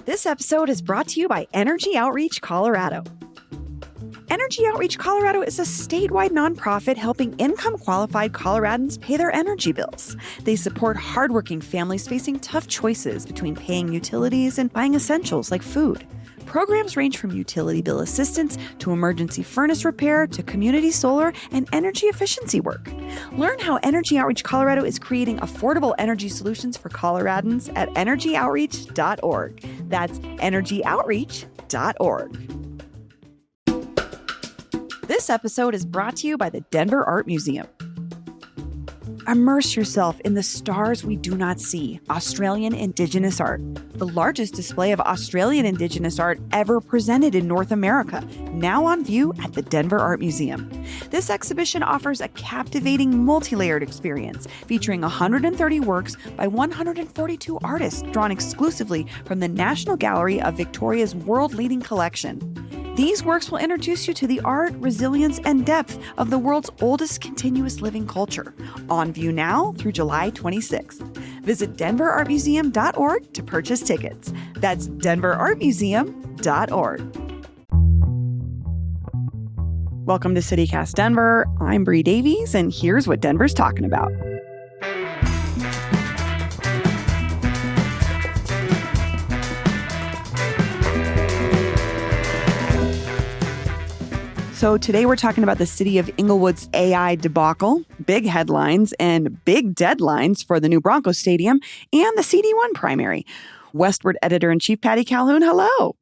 This episode is brought to you by Energy Outreach Colorado. Energy Outreach Colorado is a statewide nonprofit helping income-qualified Coloradans pay their energy bills. They support hardworking families facing tough choices between paying utilities and buying essentials like food. Programs range from utility bill assistance to emergency furnace repair to community solar and energy efficiency work. Learn how Energy Outreach Colorado is creating affordable energy solutions for Coloradans at energyoutreach.org. That's energyoutreach.org. This episode is brought to you by the Denver Art Museum. Immerse yourself in the stars we do not see, Australian Indigenous art, the largest display of Australian Indigenous art ever presented in North America, now on view at the Denver Art Museum. This exhibition offers a captivating multi-layered experience featuring 130 works by 142 artists drawn exclusively from the National Gallery of Victoria's world-leading collection. These works will introduce you to the art, resilience, and depth of the world's oldest continuous living culture. On view now through July 26th. Visit denverartmuseum.org to purchase tickets. That's denverartmuseum.org. Welcome to CityCast Denver. I'm Bree Davies, and here's what Denver's talking about. So today we're talking about the city of Englewood's AI debacle, big headlines and big deadlines for the new Broncos stadium and the CD1 primary. Westward editor-in-chief Patty Calhoun, hello.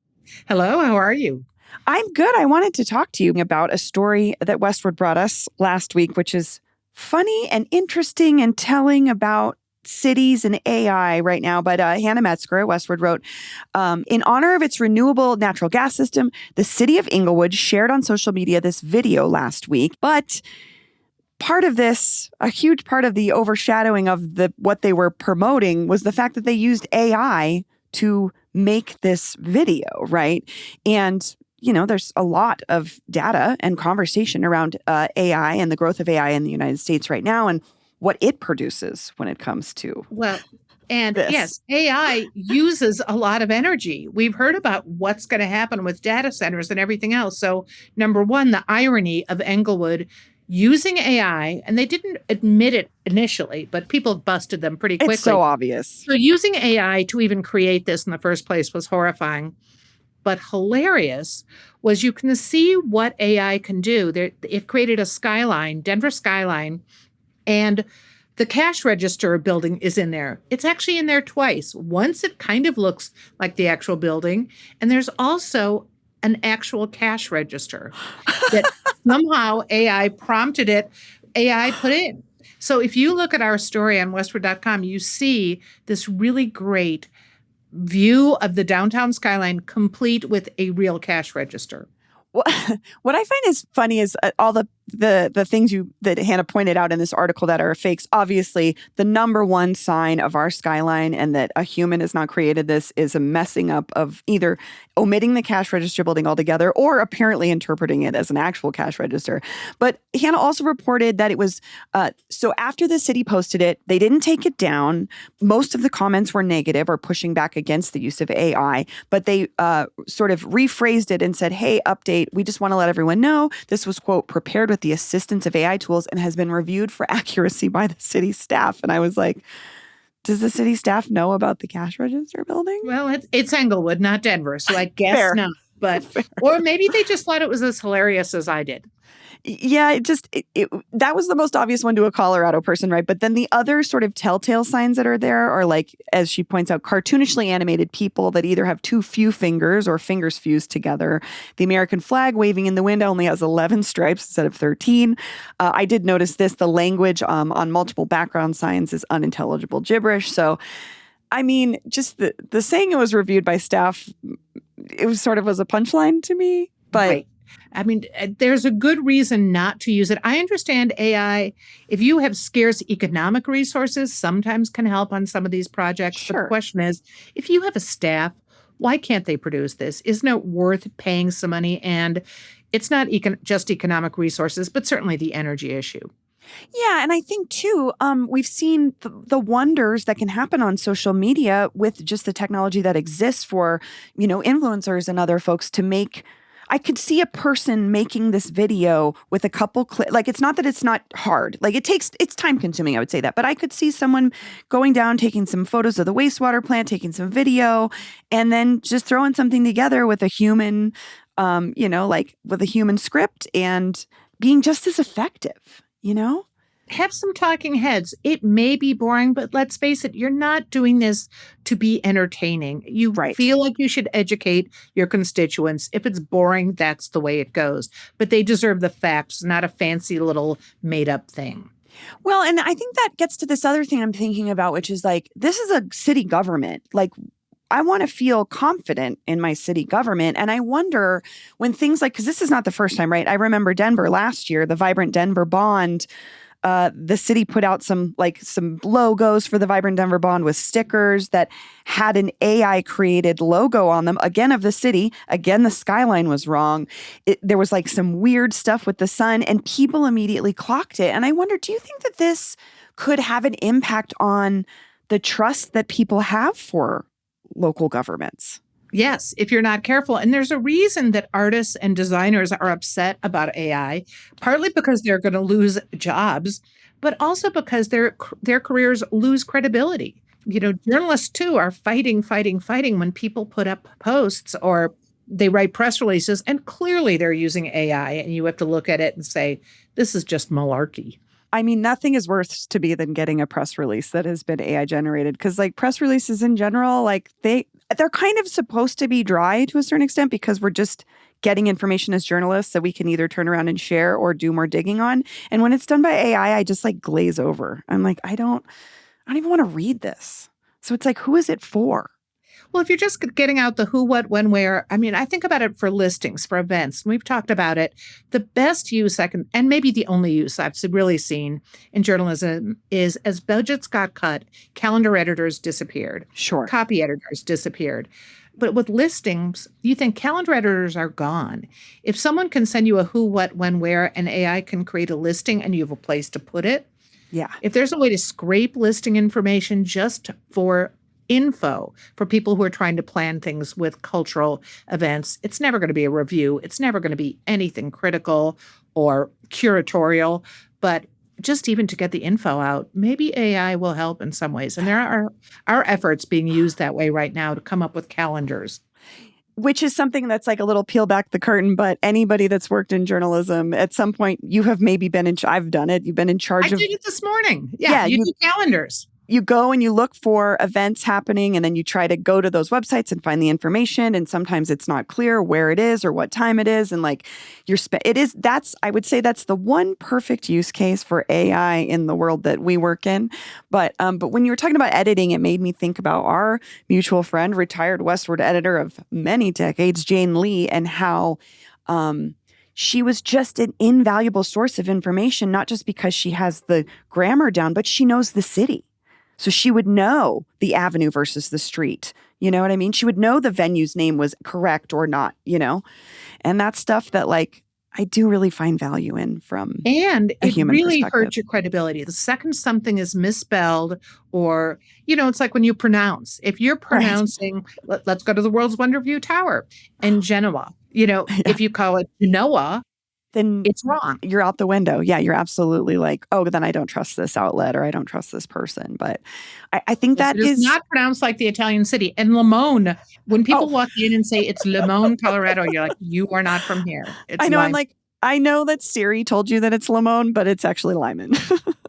Hello, how are you? I'm good. I wanted to talk to you about a story that Westward brought us last week, which is funny and interesting and telling about cities and AI right now. But Hannah Metzger at Westward wrote, in honor of its renewable natural gas system, the city of Englewood shared on social media this video last week. But part of this, a huge part of the overshadowing of what they were promoting was the fact that they used AI to make this video, right? And you know, there's a lot of data and conversation around AI and the growth of AI in the United States right now, and what it produces when it comes to Yes, AI uses a lot of energy. We've heard about what's going to happen with data centers and everything else. So, number one, the irony of Englewood using AI, and they didn't admit it initially, but people busted them pretty quickly. It's so obvious. So using AI to even create this in the first place was horrifying. But hilarious was you can see what AI can do. It created a skyline, Denver skyline, and the cash register building is in there. It's actually in there twice. Once it kind of looks like the actual building, and there's also an actual cash register that somehow AI prompted it, AI put in. So if you look at our story on westward.com, you see this really great view of the downtown skyline complete with a real cash register. What I find is funny is all the things that Hannah pointed out in this article that are fakes. Obviously, the number one sign of our skyline and that a human has not created this is a messing up of either omitting the cash register building altogether or apparently interpreting it as an actual cash register. But Hannah also reported that it was, so after the city posted it, they didn't take it down. Most of the comments were negative or pushing back against the use of AI, but they sort of rephrased it and said, hey, update, we just want to let everyone know this was, quote, prepared with the assistance of AI tools and has been reviewed for accuracy by the city staff. And I was like, does the city staff know about the cash register building? Well, it's Englewood, not Denver, so I guess Fair. not. But or maybe they just thought it was as hilarious as I did. Yeah, that was the most obvious one to a Colorado person, right? But then the other sort of telltale signs that are there are like, as she points out, cartoonishly animated people that either have too few fingers or fingers fused together. The American flag waving in the wind only has 11 stripes instead of 13. I did notice this, the language on multiple background signs is unintelligible gibberish. So, I mean, just the saying it was reviewed by staff, it was sort of was a punchline to me, but... Right. I mean, there's a good reason not to use it. I understand AI, if you have scarce economic resources, sometimes can help on some of these projects. Sure. But the question is, if you have a staff, why can't they produce this? Isn't it worth paying some money? And it's not just economic resources, but certainly the energy issue. Yeah, and I think too, we've seen the wonders that can happen on social media with just the technology that exists for, influencers and other folks to make. I could see a person making this video with a couple like it's not that it's not hard. Like it's time consuming, I would say that. But I could see someone going down, taking some photos of the wastewater plant, taking some video, and then just throwing something together with a human, like with a human script and being just as effective, Have some talking heads. It may be boring, but let's face it, you're not doing this to be entertaining. You Right. feel like you should educate your constituents. If it's boring, that's the way it goes. But they deserve the facts, not a fancy little made up thing. Well, and I think that gets to this other thing I'm thinking about, which is like, this is a city government. Like, I want to feel confident in my city government. And I wonder when things like, because this is not the first time, right? I remember Denver last year, the Vibrant Denver Bond. The city put out some logos for the Vibrant Denver Bond with stickers that had an AI created logo on them, again, of the city. Again, the skyline was wrong. There was like some weird stuff with the sun, and people immediately clocked it. And I wonder, do you think that this could have an impact on the trust that people have for local governments? Yes, if you're not careful. And there's a reason that artists and designers are upset about AI, partly because they're going to lose jobs, but also because their careers lose credibility. Journalists too are fighting when people put up posts or they write press releases and clearly they're using AI and you have to look at it and say, this is just malarkey. I mean, nothing is worse to me than getting a press release that has been AI generated, because like press releases in general, like they're kind of supposed to be dry to a certain extent because we're just getting information as journalists that we can either turn around and share or do more digging on. And when it's done by AI, I just like glaze over. I'm like, I don't even want to read this. So it's like, who is it for? Well, if you're just getting out the who, what, when, where, I mean, I think about it for listings, for events. We've talked about it. The best use and maybe the only use I've really seen in journalism is as budgets got cut, calendar editors disappeared. Sure. Copy editors disappeared. But with listings, you think calendar editors are gone. If someone can send you a who, what, when, where, and AI can create a listing and you have a place to put it. Yeah. If there's a way to scrape listing information just for info for people who are trying to plan things with cultural events, it's never going to be a review. It's never going to be anything critical or curatorial, but just even to get the info out, maybe AI will help in some ways. And there are efforts being used that way right now to come up with calendars. Which is something that's like a little peel back the curtain, but anybody that's worked in journalism, at some point you have maybe been I've done it. You've been in charge I of. did it this morning. Yeah, you do calendars. You go and you look for events happening, and then you try to go to those websites and find the information. And sometimes it's not clear where it is or what time it is. And like I would say that's the one perfect use case for AI in the world that we work in. But when you were talking about editing, it made me think about our mutual friend, retired Westward editor of many decades, Jane Lee, and how, she was just an invaluable source of information, not just because she has the grammar down, but she knows the city. So she would know the avenue versus the street. You know what I mean? She would know the venue's name was correct or not, And that's stuff that like I do really find value in from and a human really perspective. hurts your credibility. The second something is misspelled or, it's like when you pronounce. If you're pronouncing, let's go to the World's Wonder View Tower in Genoa. If you call it Genoa, then it's wrong. You're out the window. Yeah, you're absolutely like, oh, then I don't trust this outlet or I don't trust this person. But I think that is not pronounced like the Italian city. And Limone, when people walk in and say it's Limone, Colorado, you're like, you are not from here. It's I know. Lyman. I'm like, I know that Siri told you that it's Limone, but it's actually Lyman.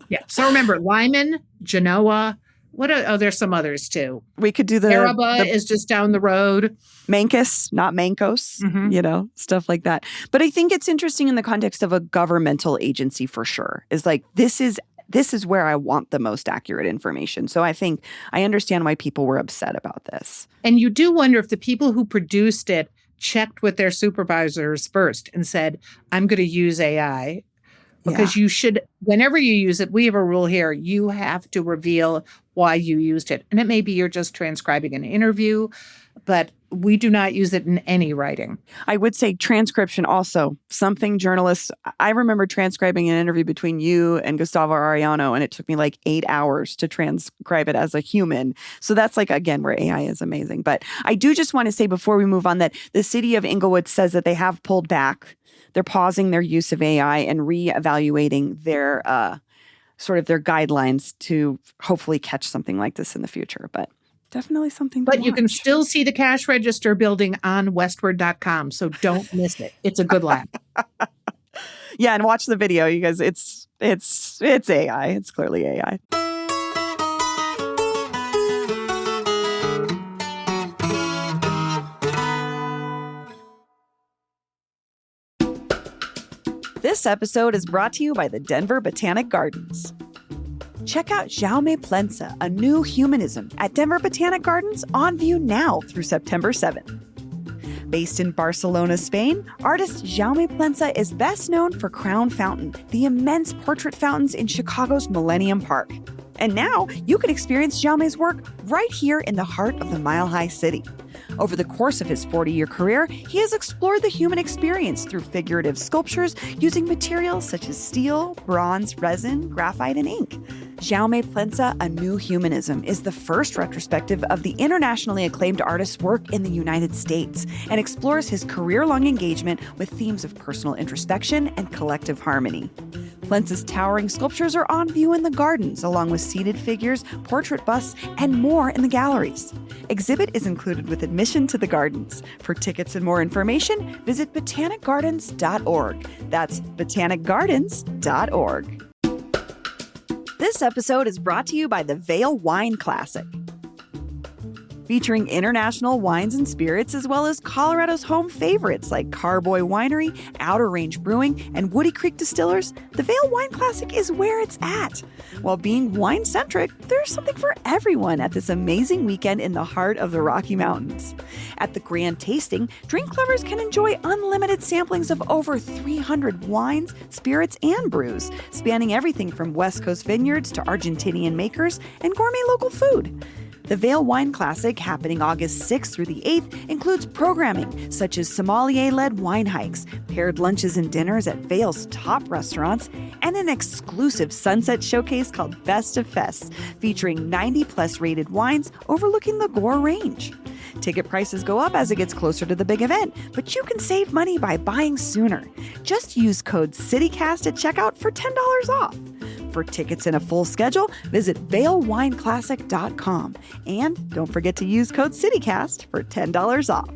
Yeah. So remember, Lyman, Genoa. There's some others too. We could do Araba is just down the road. Mancus, not Mancos, stuff like that. But I think it's interesting in the context of a governmental agency for sure. Is like, this is where I want the most accurate information. So I think I understand why people were upset about this. And you do wonder if the people who produced it checked with their supervisors first and said, I'm going to use AI. Because you should, whenever you use it, we have a rule here, you have to reveal why you used it. And it may be you're just transcribing an interview, but we do not use it in any writing. I would say transcription also. Something journalists, I remember transcribing an interview between you and Gustavo Arellano, and it took me like 8 hours to transcribe it as a human. So that's like, again, where AI is amazing. But I do just want to say before we move on that the city of Englewood says that they have pulled back. They're pausing their use of AI and reevaluating their sort of their guidelines to hopefully catch something like this in the future. But definitely something to But you can watch. still see the cash register building on westward.com, so don't miss it. It's a good laugh. Yeah, and watch the video, you guys. It's AI. It's clearly AI. This episode is brought to you by the Denver Botanic Gardens. Check out Jaume Plensa, a new humanism, at Denver Botanic Gardens on view now through September 7th. Based in Barcelona, Spain, artist Jaume Plensa is best known for Crown Fountain, the immense portrait fountains in Chicago's Millennium Park. And now you can experience Jaume's work right here in the heart of the Mile High City. Over the course of his 40-year career, he has explored the human experience through figurative sculptures using materials such as steel, bronze, resin, graphite, and ink. Jaume Plensa, A New Humanism is the first retrospective of the internationally acclaimed artist's work in the United States and explores his career-long engagement with themes of personal introspection and collective harmony. Plensa's towering sculptures are on view in the gardens, along with seated figures, portrait busts, and more in the galleries. Exhibit is included with admission to the gardens. For tickets and more information, visit botanicgardens.org. That's botanicgardens.org. This episode is brought to you by the Vail Wine Classic. Featuring international wines and spirits, as well as Colorado's home favorites like Carboy Winery, Outer Range Brewing, and Woody Creek Distillers, the Vail Wine Classic is where it's at. While being wine-centric, there's something for everyone at this amazing weekend in the heart of the Rocky Mountains. At the Grand Tasting, drink lovers can enjoy unlimited samplings of over 300 wines, spirits, and brews, spanning everything from West Coast vineyards to Argentinian makers and gourmet local food. The Vail Wine Classic, happening August 6th through the 8th, includes programming such as sommelier-led wine hikes, paired lunches and dinners at Vail's top restaurants, and an exclusive sunset showcase called Best of Fests, featuring 90-plus rated wines overlooking the Gore Range. Ticket prices go up as it gets closer to the big event, but you can save money by buying sooner. Just use code CITYCAST at checkout for $10 off. For tickets and a full schedule, visit VailWineClassic.com. And don't forget to use code CITYCAST for $10 off.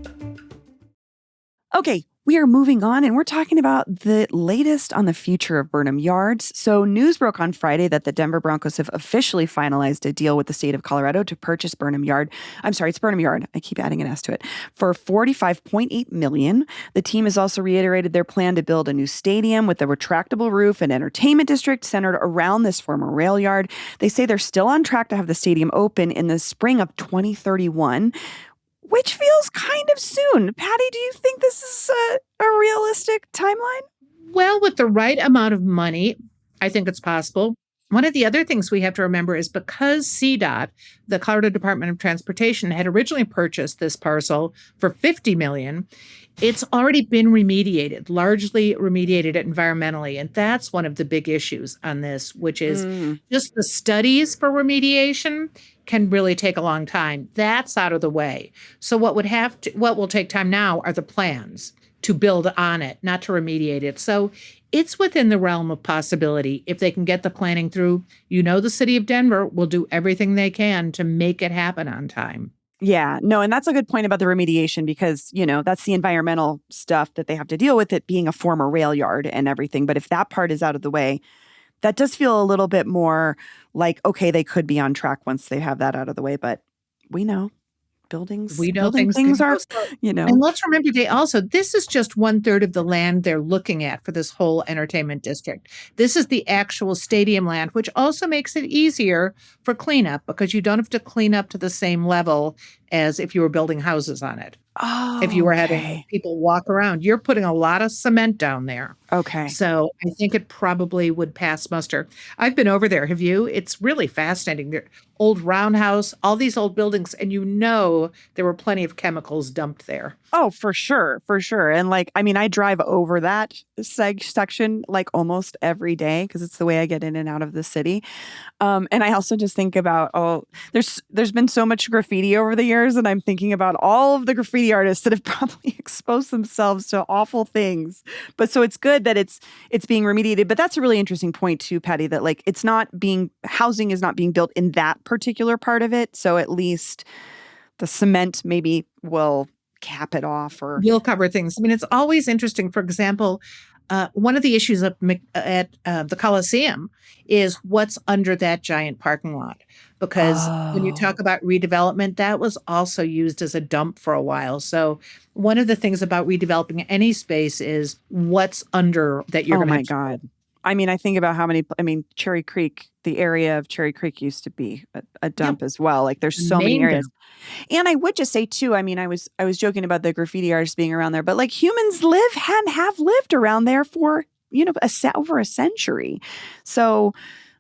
Okay, we are moving on, and we're talking about the latest on the future of Burnham Yards. So news broke on Friday that the Denver Broncos have officially finalized a deal with the state of Colorado to purchase Burnham Yard. I'm sorry, it's Burnham Yard. I keep adding an S to it. For $45.8 million. The team has also reiterated their plan to build a new stadium with a retractable roof and entertainment district centered around this former rail yard. They say they're still on track to have the stadium open in the spring of 2031. Which feels kind of soon. Patty, do you think this is a realistic timeline? Well, with the right amount of money, I think it's possible. One of the other things we have to remember is because CDOT, the Colorado Department of Transportation, had originally purchased this parcel for $50 million, it's already been remediated, largely remediated environmentally. And that's one of the big issues on this, which is just the studies for remediation can really take a long time. That's out of the way. So what will take time now are the plans to build on it, not to remediate it. So it's within the realm of possibility. If they can get the planning through, the city of Denver will do everything they can to make it happen on time. Yeah, no, and that's a good point about the remediation because, that's the environmental stuff that they have to deal with, it being a former rail yard and everything. But if that part is out of the way, that does feel a little bit more like, okay, they could be on track once they have that out of the way. But we know buildings things are, And let's remember, this is just 1/3 of the land they're looking at for this whole entertainment district. This is the actual stadium land, which also makes it easier for cleanup because you don't have to clean up to the same level as if you were building houses on it. if you Oh, were having okay. people walk around. You're putting a lot of cement down there. Okay. So I think it probably would pass muster. I've been over there. Have you? It's really fascinating. There, old roundhouse, all these old buildings, and there were plenty of chemicals dumped there. Oh, for sure, for sure. And like, I mean, I drive over that section like almost every day because it's the way I get in and out of the city. And I also just think about, there's been so much graffiti over the years, and I'm thinking about all of the graffiti artists that have probably exposed themselves to awful things. But so it's good that it's being remediated. But that's a really interesting point too, Patty, that like housing is not being built in that particular part of it. So at least the cement maybe will cap it off or Will cover things. I mean, it's always interesting. For example, one of the issues at the Coliseum is what's under that giant parking lot. Because when you oh, talk about redevelopment, that was also used as a dump for a while. So, one of the things about redeveloping any space is what's under that you're oh going to my have to God. build. I mean, I think about Cherry Creek, the area of Cherry Creek used to be a Yep, dump as well. Like there's the so many main areas. dump. And I would just say too, I mean, I was joking about the graffiti artists being around there, but like humans live and have lived around there for, over a century. So,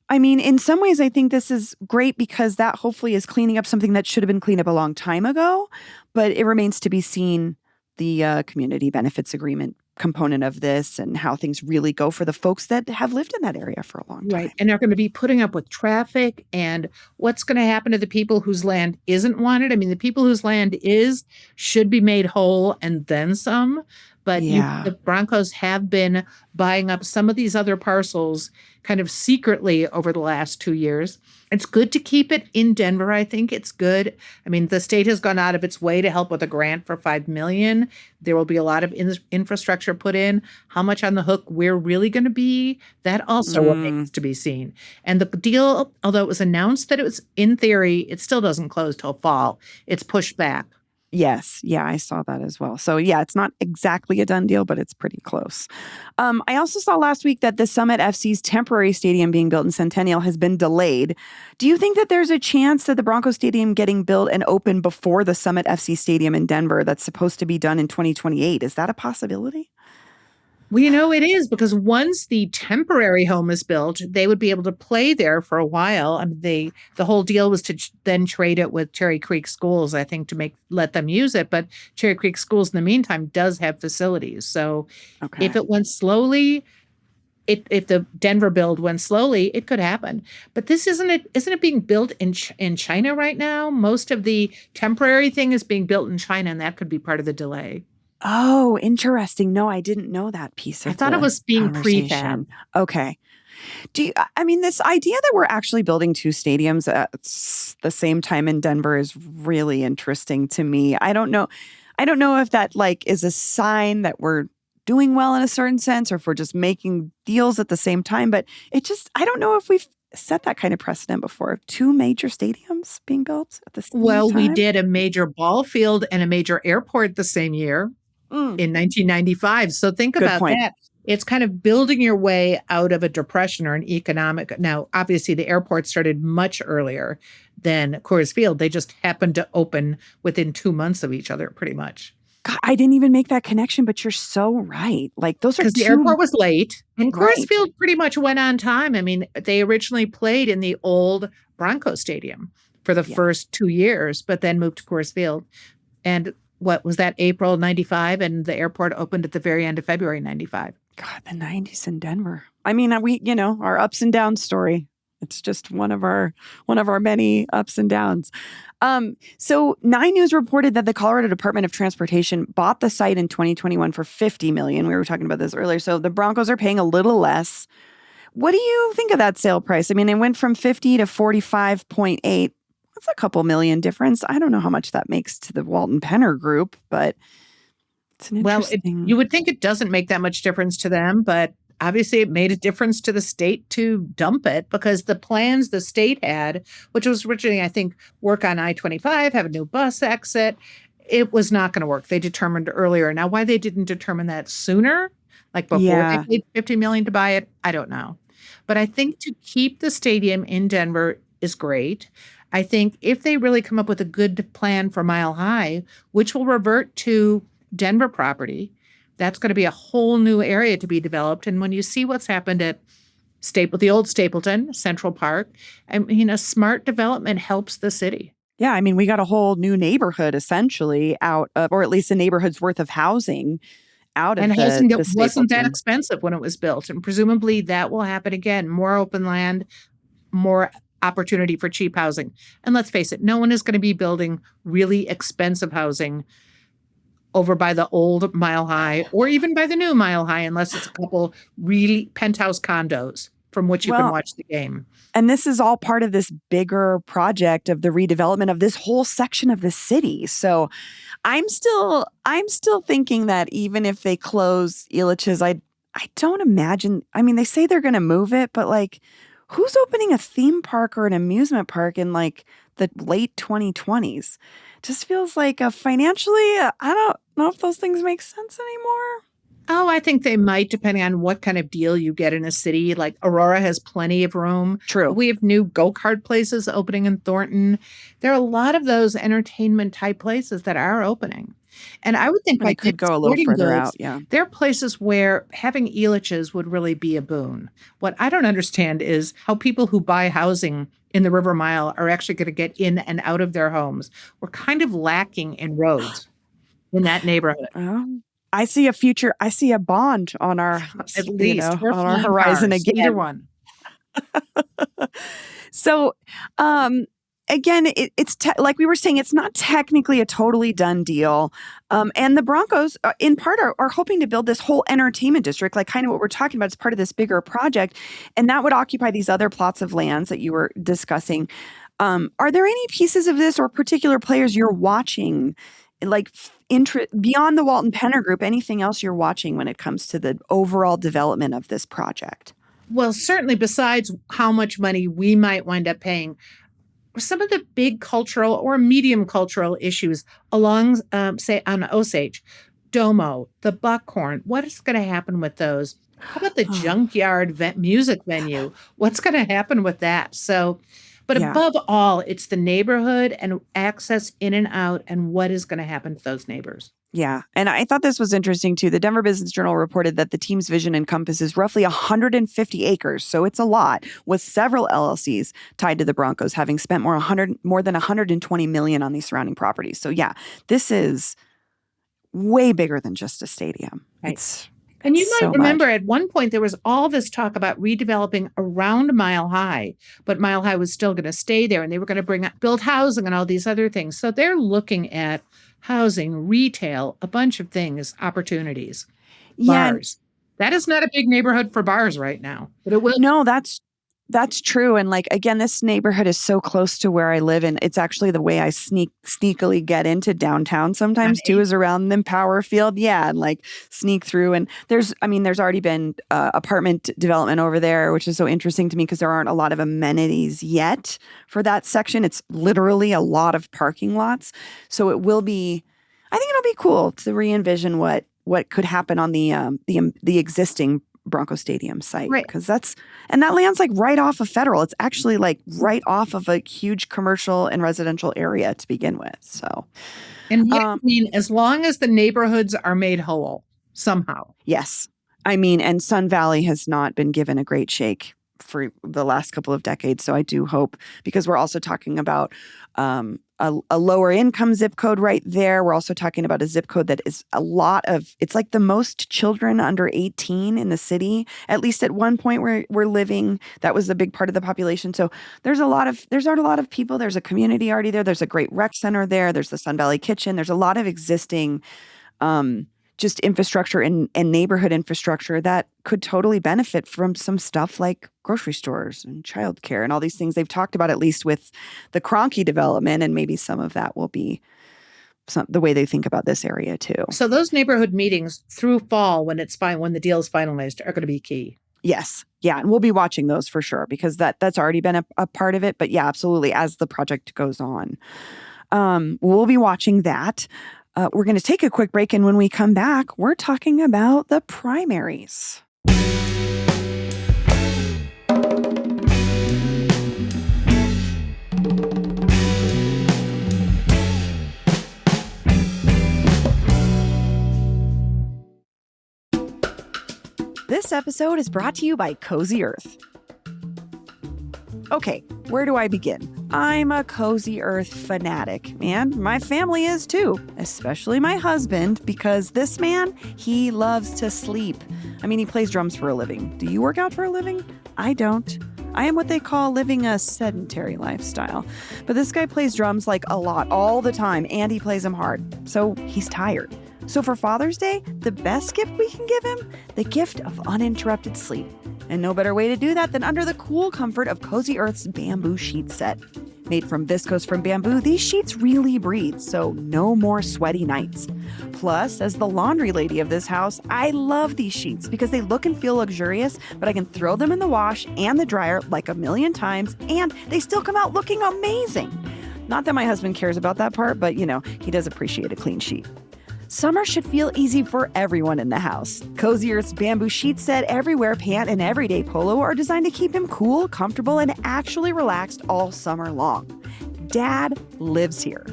I mean, in some ways I think this is great because that hopefully is cleaning up something that should have been cleaned up a long time ago, but it remains to be seen the community benefits agreement component of this and how things really go for the folks that have lived in that area for a long Right. time. And they're going to be putting up with traffic. And what's going to happen to the people whose land isn't wanted? I mean, the people whose land is should be made whole and then some. But Yeah. the Broncos have been buying up some of these other parcels kind of secretly over the last 2 years. It's good to keep it in Denver. I think it's good. I mean, the state has gone out of its way to help with a grant for $5 million. There will be a lot of infrastructure put in. How much on the hook we're really going to be, that also Mm. remains to be seen. And the deal, although it was announced that it was in theory, it still doesn't close till fall. It's pushed back. Yes. Yeah, I saw that as well. So yeah, it's not exactly a done deal, but it's pretty close. I also saw last week that the Summit FC's temporary stadium being built in Centennial has been delayed. Do you think that there's a chance that the Broncos Stadium getting built and open before the Summit FC Stadium in Denver that's supposed to be done in 2028? Is that a possibility? Well, it is because once the temporary home is built, they would be able to play there for a while. I mean, the whole deal was to then trade it with Cherry Creek Schools, I think, to let them use it. But Cherry Creek Schools, in the meantime, does have facilities. So if Okay. it went slowly, if the Denver build went slowly, it could happen. But this isn't it being built in China right now? Most of the temporary thing is being built in China, and that could be part of the delay. Oh, interesting. No, I didn't know that piece I of thought it the was being prefab. conversation. Okay. I mean, this idea that we're actually building two stadiums at the same time in Denver is really interesting to me. I don't know. I don't know if that like is a sign that we're doing well in a certain sense or if we're just making deals at the same time, but I don't know if we've set that kind of precedent before. Two major stadiums being built at the same Well, we time. did a major ball field and a major airport the same year Mm, in 1995. So think good about point. that. It's kind of building your way out of a depression or an economic. Now, obviously, the airport started much earlier than Coors Field. They just happened to open within 2 months of each other, pretty much. God, I didn't even make that connection, but you're so right. Like those are Because the two airport was late and Coors right. Field pretty much went on time. I mean, they originally played in the old Broncos Stadium for the Yeah. first 2 years, but then moved to Coors Field. And what was that, April 95? And the airport opened at the very end of February 95. God, the 90s in Denver. I mean, our ups and downs story. It's just one of our many ups and downs. So Nine News reported that the Colorado Department of Transportation bought the site in 2021 for $50 million. We were talking about this earlier. So the Broncos are paying a little less. What do you think of that sale price? I mean, it went from 50 to 45.8. That's a couple million difference. I don't know how much that makes to the Walton Penner Group, but it's an Well, you interesting. would think it doesn't make that much difference to them, but obviously it made a difference to the state to dump it because the plans the state had, which was originally, I think, work on I-25, have a new bus exit, it was not going to work. They determined earlier. Now, why they didn't determine that sooner, like before they Yeah. paid $50 million to buy it, I don't know. But I think to keep the stadium in Denver is great. I think if they really come up with a good plan for Mile High, which will revert to Denver property, that's going to be a whole new area to be developed. And when you see what's happened at the old Stapleton, Central Park, smart development helps the city. Yeah, I mean, we got a whole new neighborhood essentially out of, or at least a neighborhood's worth of housing out And of housing the that wasn't that Stapleton. expensive when it was built. And presumably that will happen again. More open land, more opportunity for cheap housing. And let's face it, no one is going to be building really expensive housing over by the old Mile High or even by the new Mile High, unless it's a couple really penthouse condos from which you can Well, watch the game. and this is all part of this bigger project of the redevelopment of this whole section of the city. So I'm still thinking that even if they close Elitch's, I don't imagine. I mean, they say they're going to move it, but like, who's opening a theme park or an amusement park in like the late 2020s? Just feels like financially, I don't know if those things make sense anymore. Oh, I think they might, depending on what kind of deal you get in a city. Like Aurora has plenty of room. True. We have new go-kart places opening in Thornton. There are a lot of those entertainment type places that are opening. And I would think And by it could Dick's go a little Sporting further out. Goods, Yeah. there are places where having Elitch's would really be a boon. What I don't understand is how people who buy housing in the River Mile are actually going to get in and out of their homes. We're kind of lacking in roads in that neighborhood. Well, I see a future. I see a bond on our, At least or on our flying horizon cars, either again. one. So, again, it's like we were saying, it's not technically a totally done deal. And the Broncos, in part, are hoping to build this whole entertainment district, like kind of what we're talking about. It's part of this bigger project, and that would occupy these other plots of lands that you were discussing. Are there any pieces of this or particular players you're watching, like beyond the Walton Penner Group? Anything else you're watching when it comes to the overall development of this project? Well, certainly besides how much money we might wind up paying, some of the big cultural or medium cultural issues along, say, on Osage, Domo, the Buckhorn, what is going to happen with those? How about the junkyard music venue? What's going to happen with that? So, but Yeah. above all, it's the neighborhood and access in and out and what is going to happen to those neighbors. Yeah. And I thought this was interesting too. The Denver Business Journal reported that the team's vision encompasses roughly 150 acres. So it's a lot, with several LLCs tied to the Broncos, having spent more than 120 million on these surrounding properties. So yeah, this is way bigger than just a stadium. Right. And you might remember at one point there was all this talk about redeveloping around Mile High, but Mile High was still going to stay there and they were going to build housing and all these other things. So they're looking at housing, retail, a bunch of things, opportunities, bars. That is not a big neighborhood for bars right now, but it will. No, that's true. And like, again, this neighborhood is so close to where I live. And it's actually the way I sneakily get into downtown sometimes too, is around the Power Field. Yeah. And like sneak through. And there's already been apartment development over there, which is so interesting to me because there aren't a lot of amenities yet for that section. It's literally a lot of parking lots. So I think it'll be cool to re-envision what could happen on the existing Bronco Stadium site, Right. because that land's like right off of Federal. It's actually like right off of a huge commercial and residential area to begin with. So, And I mean, as long as the neighborhoods are made whole somehow. Yes. I mean, and Sun Valley has not been given a great shake for the last couple of decades. So I do hope, because we're also talking about a lower income zip code right there. We're also talking about a zip code that is it's like the most children under 18 in the city, at least at one point where we're living. That was a big part of the population. So there's a lot of people. There's a community already there. There's a great rec center there. There's the Sun Valley Kitchen. There's a lot of existing just infrastructure and neighborhood infrastructure that could totally benefit from some stuff like grocery stores and childcare and all these things they've talked about, at least with the Kroenke development. And maybe some of that will be the way they think about this area too. So those neighborhood meetings through fall, when the deal is finalized, are going to be key. Yes. Yeah. And we'll be watching those for sure, because that's already been a part of it. But yeah, absolutely. As the project goes on, we'll be watching that. We're going to take a quick break, and when we come back, we're talking about the primaries. This episode is brought to you by Cozy Earth. Okay, where do I begin? I'm a Cozy Earth fanatic, and my family is too, especially my husband, because this man, he loves to sleep. I mean, he plays drums for a living. Do you work out for a living? I don't. I am what they call living a sedentary lifestyle. But this guy plays drums like a lot, all the time, and he plays them hard. So he's tired. So for Father's Day, the best gift we can give him? The gift of uninterrupted sleep. And no better way to do that than under the cool comfort of Cozy Earth's bamboo sheet set. Made from viscose from bamboo, these sheets really breathe, so no more sweaty nights. Plus, as the laundry lady of this house, I love these sheets because they look and feel luxurious, but I can throw them in the wash and the dryer like a million times, and they still come out looking amazing. Not that my husband cares about that part, but he does appreciate a clean sheet. Summer should feel easy for everyone in the house. Cozy Earth's bamboo sheet set, everywhere pant, and everyday polo are designed to keep him cool, comfortable, and actually relaxed all summer long. Dad lives here.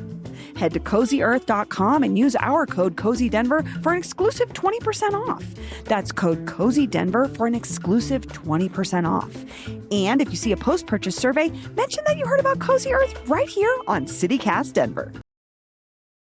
Head to CozyEarth.com and use our code CozyDenver for an exclusive 20% off. That's code CozyDenver for an exclusive 20% off. And if you see a post-purchase survey, mention that you heard about Cozy Earth right here on CityCast Denver.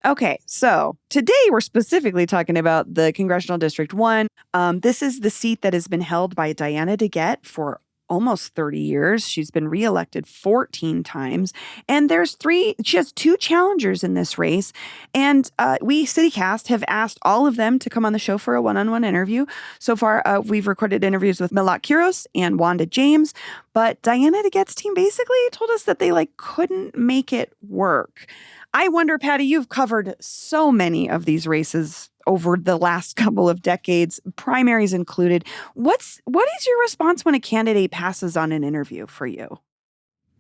Okay, so today we're specifically talking about the Congressional District 1. This is the seat that has been held by Diana DeGette for almost 30 years. She's been reelected 14 times. And she has 2 challengers in this race. And we, CityCast, have asked all of them to come on the show for a one-on-one interview. So far, we've recorded interviews with Milot Quiros and Wanda James. But Diana DeGette's team basically told us that they couldn't make it work. I wonder, Patty, you've covered so many of these races over the last couple of decades, primaries included. What is your response when a candidate passes on an interview for you?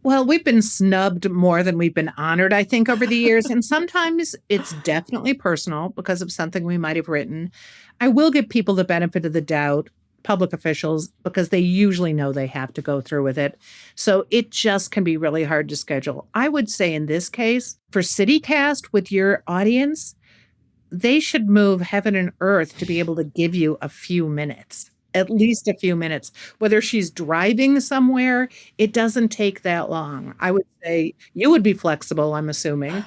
Well, we've been snubbed more than we've been honored, I think, over the years. And sometimes it's definitely personal because of something we might have written. I will give people the benefit of the doubt, public officials, because they usually know they have to go through with it. So it just can be really hard to schedule. I would say in this case, for CityCast with your audience, they should move heaven and earth to be able to give you a few minutes, at least a few minutes. Whether she's driving somewhere, it doesn't take that long. I would say you would be flexible, I'm assuming.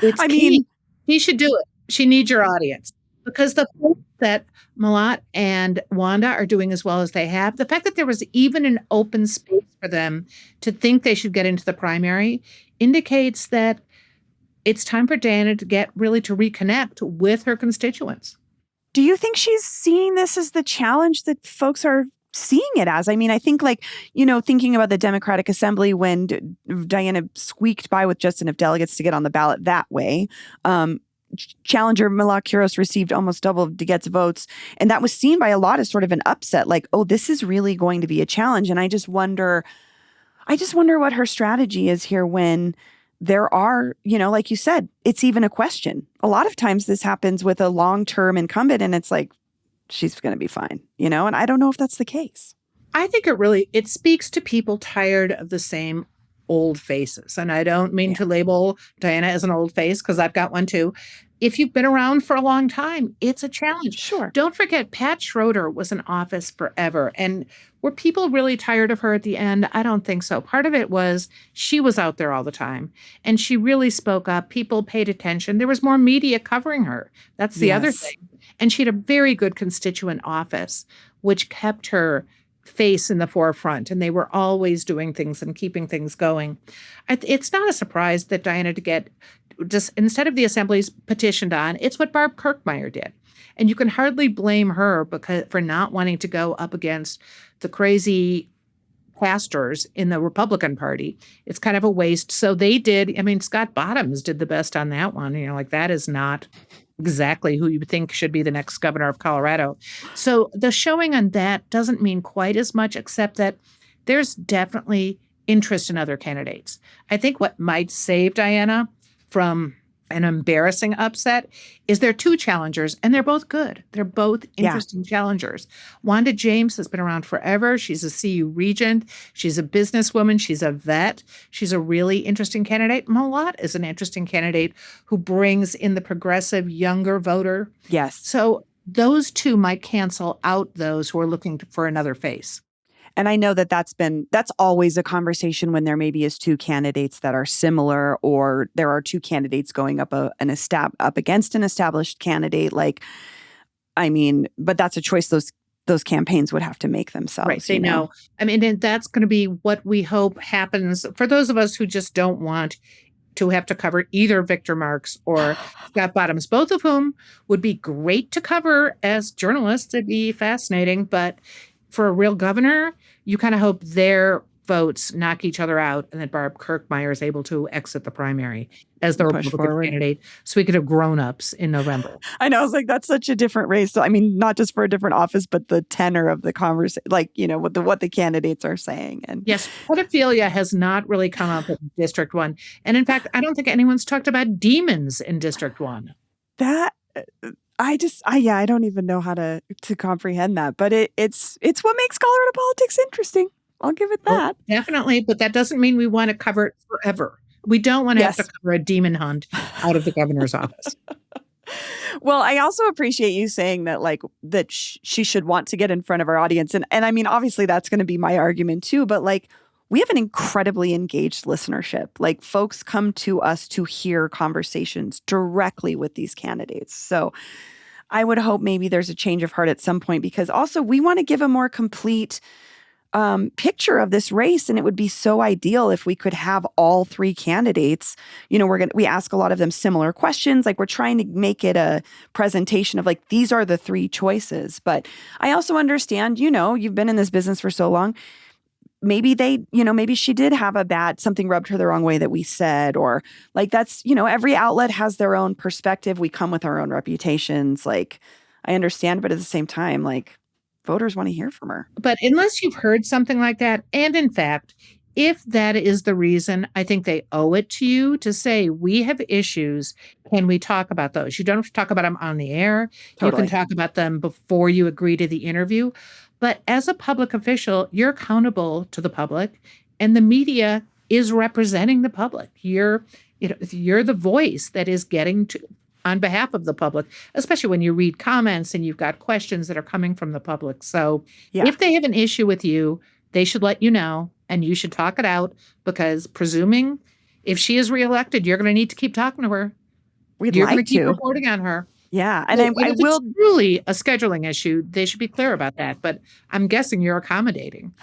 He should do it. She needs your audience. Because the fact that Milot and Wanda are doing as well as they have, the fact that there was even an open space for them to think they should get into the primary indicates that it's time for Diana to reconnect with her constituents. Do you think she's seeing this as the challenge that folks are seeing it as? I mean, I think thinking about the Democratic Assembly when Diana squeaked by with just enough delegates to get on the ballot that way, challenger Milot Quiros received almost double of DeGette's votes. And that was seen by a lot as sort of an upset, this is really going to be a challenge. And I just wonder what her strategy is here when there are, like you said, it's even a question. A lot of times this happens with a long-term incumbent and it's she's going to be fine, and I don't know if that's the case. I think it speaks to people tired of the same old faces. And I don't mean to label Diana as an old face because I've got one too. If you've been around for a long time, it's a challenge. Sure. Don't forget, Pat Schroeder was in office forever. And were people really tired of her at the end? I don't think so. Part of it was she was out there all the time and she really spoke up. People paid attention. There was more media covering her. That's the other thing. And she had a very good constituent office, which kept her face in the forefront, and they were always doing things and keeping things going. It's not a surprise that Diana DeGette, just instead of the Assembly's petitioned on, it's what Barb Kirkmeyer did. And you can hardly blame her for not wanting to go up against the crazy pastors in the Republican Party. It's kind of a waste. So they did. I mean, Scott Bottoms did the best on that one. That is not exactly who you think should be the next governor of Colorado. So the showing on that doesn't mean quite as much, except that there's definitely interest in other candidates. I think what might save Diana from an embarrassing upset is there are 2 challengers, and they're both good. They're both interesting challengers. Wanda James has been around forever. She's a CU regent. She's a businesswoman. She's a vet. She's a really interesting candidate. Milot is an interesting candidate who brings in the progressive younger voter. Yes. So those two might cancel out those who are looking for another face. And I know that that's always a conversation when there maybe is two candidates that are similar, or there are two candidates going up against an established candidate. Like, I mean, but that's a choice those campaigns would have to make themselves. Right. They know. I mean, and that's going to be what we hope happens for those of us who just don't want to have to cover either Victor Marks or Scott Bottoms, both of whom would be great to cover as journalists. It'd be fascinating. But for a real governor, you kind of hope their votes knock each other out and that Barb Kirkmeyer is able to exit the primary as the Republican candidate so we could have grown-ups in November. I know. I was like, that's such a different race. So, I mean, not just for a different office, but the tenor of the conversation, like, what the candidates are saying. And yes, pedophilia has not really come up in District 1. And in fact, I don't think anyone's talked about demons in District 1. I don't even know how to comprehend that. But it's what makes Colorado politics interesting. I'll give it that. Oh, definitely. But that doesn't mean we want to cover it forever. We don't want to have to cover a demon hunt out of the governor's office. Well, I also appreciate you saying that, like, that she should want to get in front of our audience. And I mean, obviously, that's going to be my argument, too. But like, we have an incredibly engaged listenership. Like, folks come to us to hear conversations directly with these candidates. So I would hope maybe there's a change of heart at some point, because also we want to give a more complete picture of this race. And it would be so ideal if we could have all three candidates. We ask a lot of them similar questions. Like, we're trying to make it a presentation of like, these are the three choices. But I also understand, you've been in this business for so long. Maybe maybe she did have something rubbed her the wrong way that we said, or like, that's, every outlet has their own perspective. We come with our own reputations. Like, I understand, but at the same time, like, voters want to hear from her. But unless you've heard something like that, and in fact, if that is the reason, I think they owe it to you to say, we have issues. Can we talk about those? You don't have to talk about them on the air. Totally. You can talk about them before you agree to the interview. But as a public official, you're accountable to the public, and the media is representing the public. You're the voice that is getting to on behalf of the public, especially when you read comments and you've got questions that are coming from the public. So if they have an issue with you, they should let you know, and you should talk it out, because presuming if she is reelected, you're going to need to keep talking to her. You're going to keep reporting on her. Yeah. And I will. It's truly a scheduling issue, they should be clear about that. But I'm guessing you're accommodating.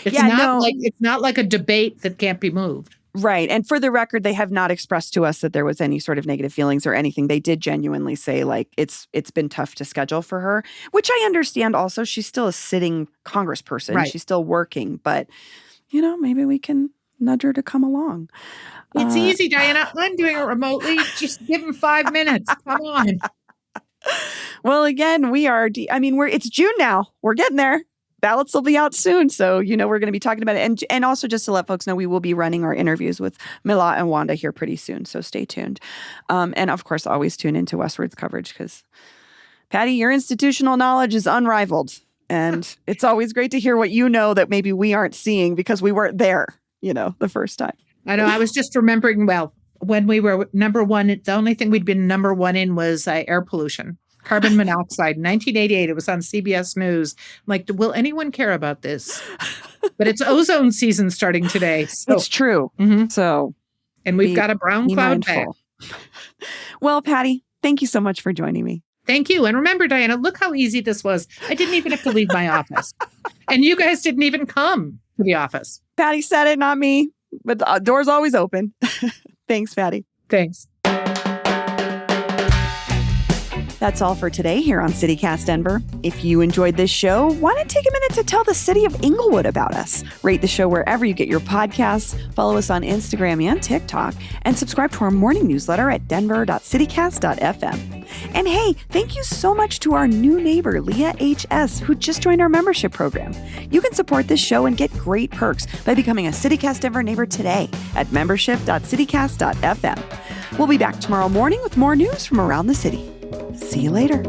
It's not like a debate that can't be moved. Right. And for the record, they have not expressed to us that there was any sort of negative feelings or anything. They did genuinely say, like, it's been tough to schedule for her, which I understand also. She's still a sitting congressperson. Right. She's still working. But, maybe we can nudge her to come along. It's easy, Diana. I'm doing it remotely. Just give them 5 minutes. Come on. Well, again, it's June now. We're getting there. Ballots will be out soon. So, we're going to be talking about it. And also, just to let folks know, we will be running our interviews with Mila and Wanda here pretty soon. So stay tuned. And of course, always tune into Westward's coverage, because Patty, your institutional knowledge is unrivaled. And it's always great to hear what that maybe we aren't seeing because we weren't there, the first time. I know. I was just remembering, when we were number one, the only thing we'd been number one in was air pollution. Carbon monoxide. 1988, it was on CBS News. I'm like, will anyone care about this? But it's ozone season starting today. So. It's true. Mm-hmm. So, and we've got a brown cloud back. Well, Patty, thank you so much for joining me. Thank you. And remember, Diana, look how easy this was. I didn't even have to leave my office. And you guys didn't even come to the office. Patty said it, not me. But the door's always open. Thanks, Patty. Thanks. That's all for today here on CityCast Denver. If you enjoyed this show, why not take a minute to tell the city of Englewood about us? Rate the show wherever you get your podcasts, follow us on Instagram and TikTok, and subscribe to our morning newsletter at denver.citycast.fm. And hey, thank you so much to our new neighbor, Leah HS, who just joined our membership program. You can support this show and get great perks by becoming a CityCast Denver neighbor today at membership.citycast.fm. We'll be back tomorrow morning with more news from around the city. See you later.